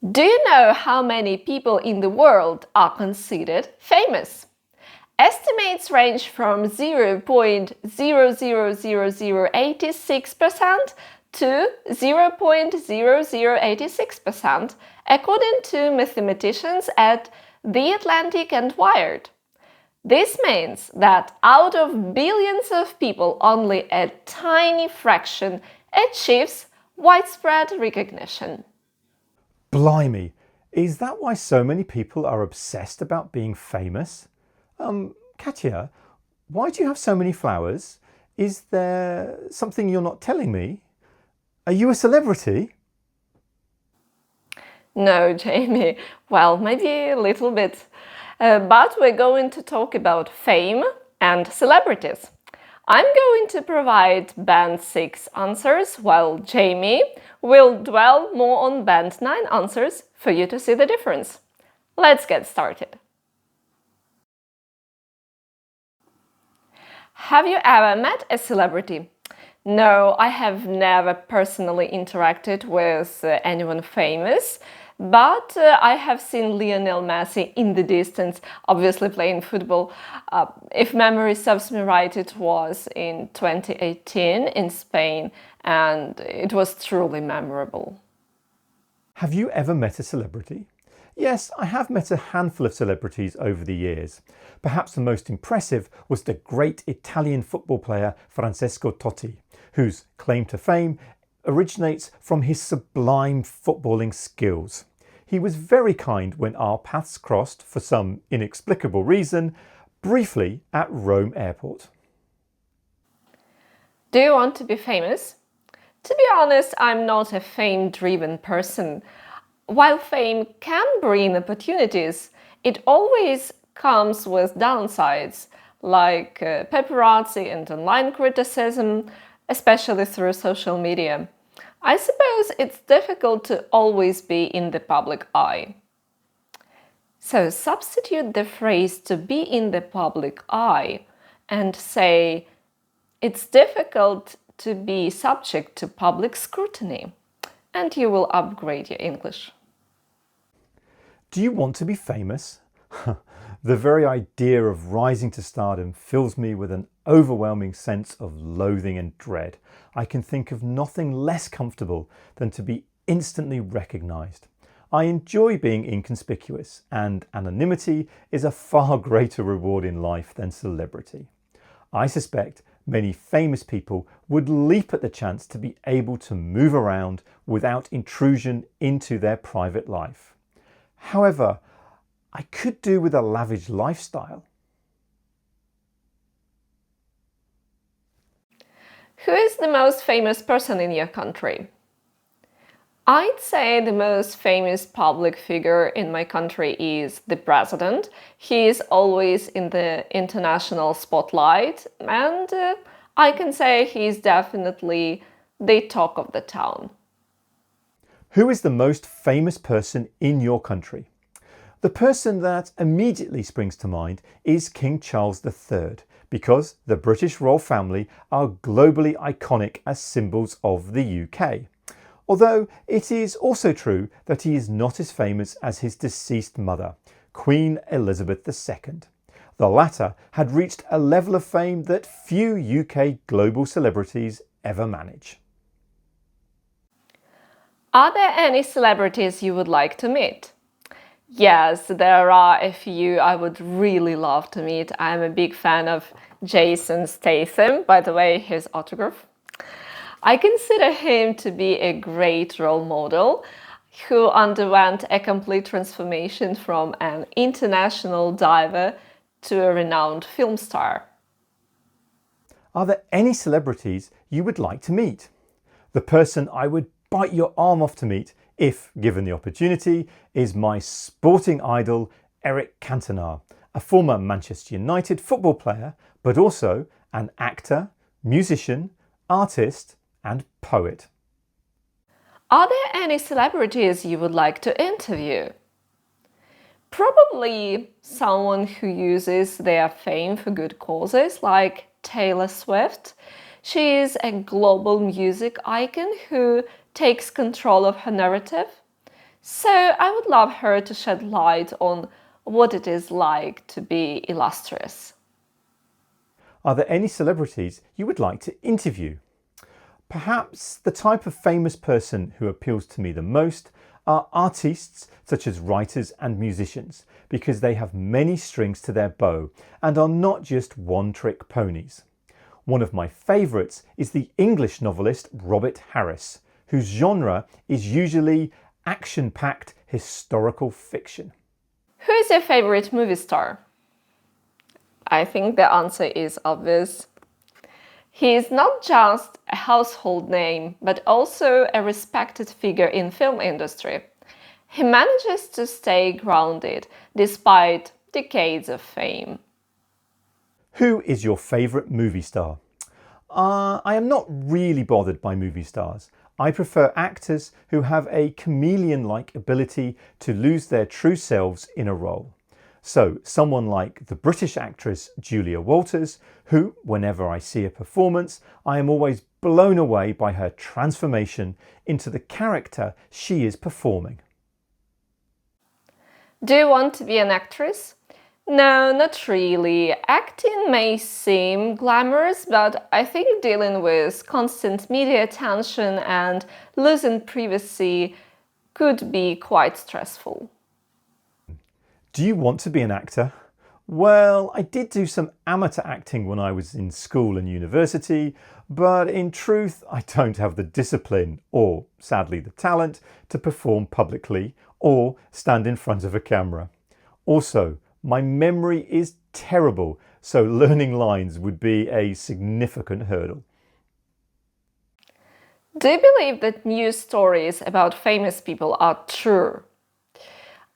Do you know how many people in the world are considered famous? Estimates range from 0.00086% to 0.0086%, according to mathematicians at The Atlantic and Wired. This means that out of billions of people, only a tiny fraction achieves widespread recognition. Blimey, is that why so many people are obsessed about being famous? Katya, why do you have so many flowers? Is there something you're not telling me? Are you a celebrity? No, Jamie. Well, maybe a little bit. But we're going to talk about fame and celebrities. I'm going to provide Band 6 answers, while Jamie will dwell more on Band 9 answers for you to see the difference. Let's get started. Have you ever met a celebrity? No, I have never personally interacted with anyone famous, but I have seen Lionel Messi in the distance, obviously playing football. If memory serves me right, it was in 2018 in Spain, and it was truly memorable. Have you ever met a celebrity? Yes, I have met a handful of celebrities over the years. Perhaps the most impressive was the great Italian football player Francesco Totti, whose claim to fame originates from his sublime footballing skills. He was very kind when our paths crossed, for some inexplicable reason, briefly at Rome Airport. Do you want to be famous? To be honest, I'm not a fame-driven person. While fame can bring opportunities, it always comes with downsides, like paparazzi and online criticism, especially through social media. I suppose it's difficult to always be in the public eye. So substitute the phrase to be in the public eye and say, it's difficult to be subject to public scrutiny, and you will upgrade your English. Do you want to be famous? The very idea of rising to stardom fills me with an overwhelming sense of loathing and dread. I can think of nothing less comfortable than to be instantly recognised. I enjoy being inconspicuous, and anonymity is a far greater reward in life than celebrity. I suspect many famous people would leap at the chance to be able to move around without intrusion into their private life. However, I could do with a lavish lifestyle. Who is the most famous person in your country? I'd say the most famous public figure in my country is the president. He is always in the international spotlight, and I can say he's definitely the talk of the town. Who is the most famous person in your country? The person that immediately springs to mind is King Charles III, because the British royal family are globally iconic as symbols of the UK. Although it is also true that he is not as famous as his deceased mother, Queen Elizabeth II. The latter had reached a level of fame that few UK global celebrities ever manage. Are there any celebrities you would like to meet? Yes, there are a few I would really love to meet. I'm a big fan of Jason Statham, by the way, his autograph. I consider him to be a great role model who underwent a complete transformation from an international diver to a renowned film star. Are there any celebrities you would like to meet? The person I would bite your arm off to meet, if given the opportunity, is my sporting idol Eric Cantona, a former Manchester United football player, but also an actor, musician, artist and poet. Are there any celebrities you would like to interview? Probably someone who uses their fame for good causes, like Taylor Swift. She is a global music icon who takes control of her narrative. So I would love her to shed light on what it is like to be illustrious. Are there any celebrities you would like to interview? Perhaps the type of famous person who appeals to me the most are artists such as writers and musicians, because they have many strings to their bow and are not just one-trick ponies. One of my favourites is the English novelist Robert Harris, whose genre is usually action-packed historical fiction. Who is your favorite movie star? I think the answer is obvious. He is not just a household name, but also a respected figure in film industry. He manages to stay grounded despite decades of fame. Who is your favourite movie star? I am not really bothered by movie stars. I prefer actors who have a chameleon-like ability to lose their true selves in a role. So, someone like the British actress Julia Walters, who, whenever I see a performance, I am always blown away by her transformation into the character she is performing. Do you want to be an actress? No, not really. Acting may seem glamorous, but I think dealing with constant media attention and losing privacy could be quite stressful. Do you want to be an actor? Well, I did do some amateur acting when I was in school and university, but in truth, I don't have the discipline or, sadly, the talent to perform publicly or stand in front of a camera. Also, my memory is terrible, so learning lines would be a significant hurdle. Do you believe that news stories about famous people are true?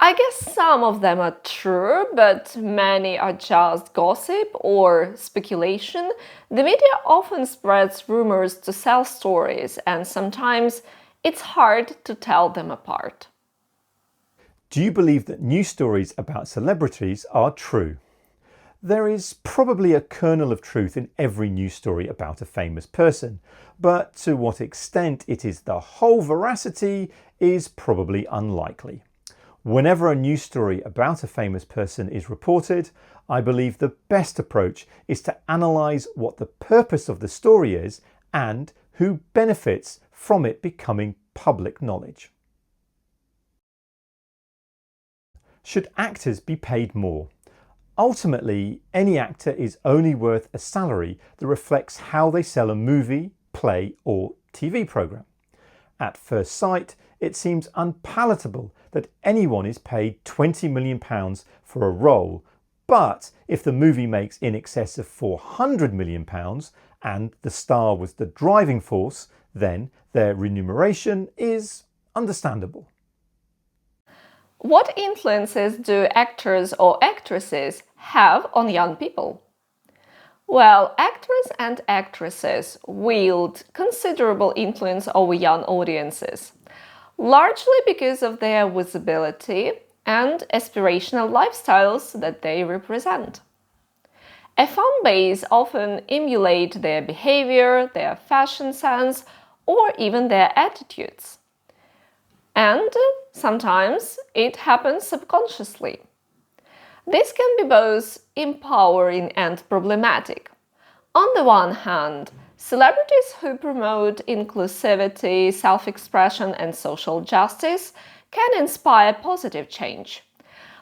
I guess some of them are true, but many are just gossip or speculation. The media often spreads rumors to sell stories, and sometimes it's hard to tell them apart. Do you believe that news stories about celebrities are true? There is probably a kernel of truth in every news story about a famous person, but to what extent it is the whole veracity is probably unlikely. Whenever a news story about a famous person is reported, I believe the best approach is to analyse what the purpose of the story is and who benefits from it becoming public knowledge. Should actors be paid more? Ultimately, any actor is only worth a salary that reflects how they sell a movie, play or TV programme. At first sight, it seems unpalatable that anyone is paid £20 million for a role, but if the movie makes in excess of £400 million and the star was the driving force, then their remuneration is understandable. What influences do actors or actresses have on young people? Well, actors and actresses wield considerable influence over young audiences, largely because of their visibility and aspirational lifestyles that they represent. A fan base often emulate their behavior, their fashion sense, or even their attitudes. And sometimes it happens subconsciously. This can be both empowering and problematic. On the one hand, celebrities who promote inclusivity, self-expression and social justice can inspire positive change.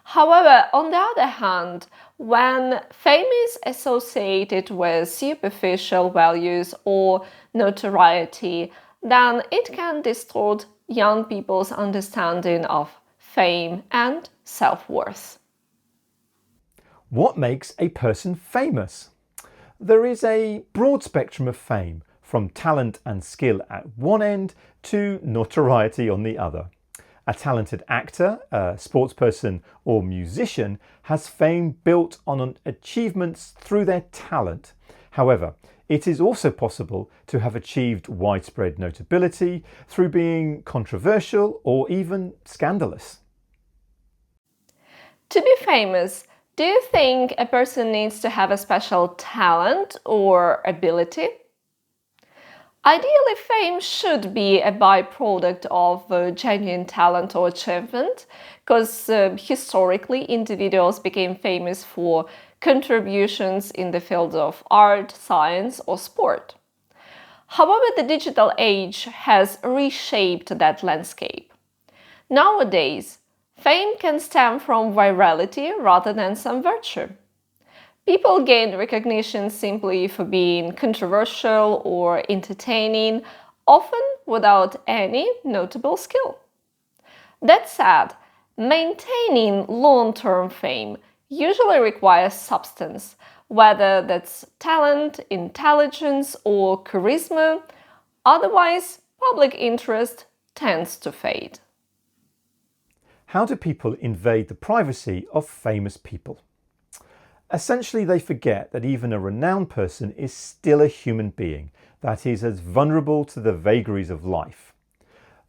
However, on the other hand, when fame is associated with superficial values or notoriety, then it can distort young people's understanding of fame and self-worth. What makes a person famous? There is a broad spectrum of fame, from talent and skill at one end to notoriety on the other. A talented actor, a sportsperson or musician has fame built on achievements through their talent. However, it is also possible to have achieved widespread notability through being controversial or even scandalous. To be famous, do you think a person needs to have a special talent or ability? Ideally, fame should be a byproduct of genuine talent or achievement, because historically individuals became famous for contributions in the fields of art, science, or sport. However, the digital age has reshaped that landscape. Nowadays, fame can stem from virality rather than some virtue. People gain recognition simply for being controversial or entertaining, often without any notable skill. That said, maintaining long-term fame usually requires substance, whether that's talent, intelligence, or charisma. Otherwise, public interest tends to fade. How do people invade the privacy of famous people? Essentially, they forget that even a renowned person is still a human being that is as vulnerable to the vagaries of life.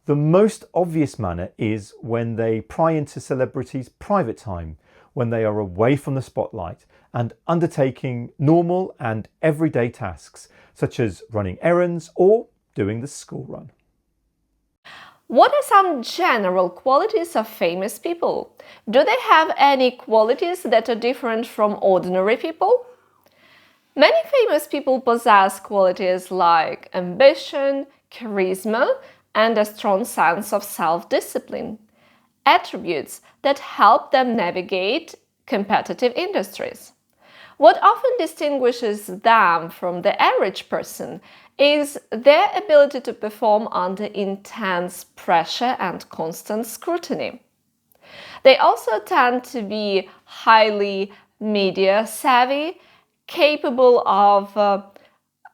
The most obvious manner is when they pry into celebrities' private time, when they are away from the spotlight and undertaking normal and everyday tasks, such as running errands or doing the school run. What are some general qualities of famous people? Do they have any qualities that are different from ordinary people? Many famous people possess qualities like ambition, charisma, and a strong sense of self-discipline, attributes that help them navigate competitive industries. What often distinguishes them from the average person is their ability to perform under intense pressure and constant scrutiny. They also tend to be highly media savvy, capable of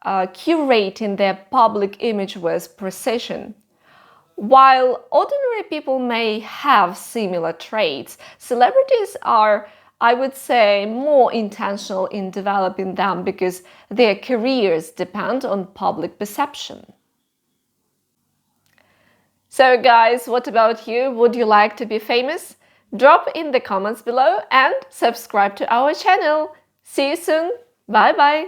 curating their public image with precision. While ordinary people may have similar traits, celebrities are, I would say, more intentional in developing them because their careers depend on public perception. So guys, what about you? Would you like to be famous? Drop in the comments below and subscribe to our channel. See you soon. Bye bye.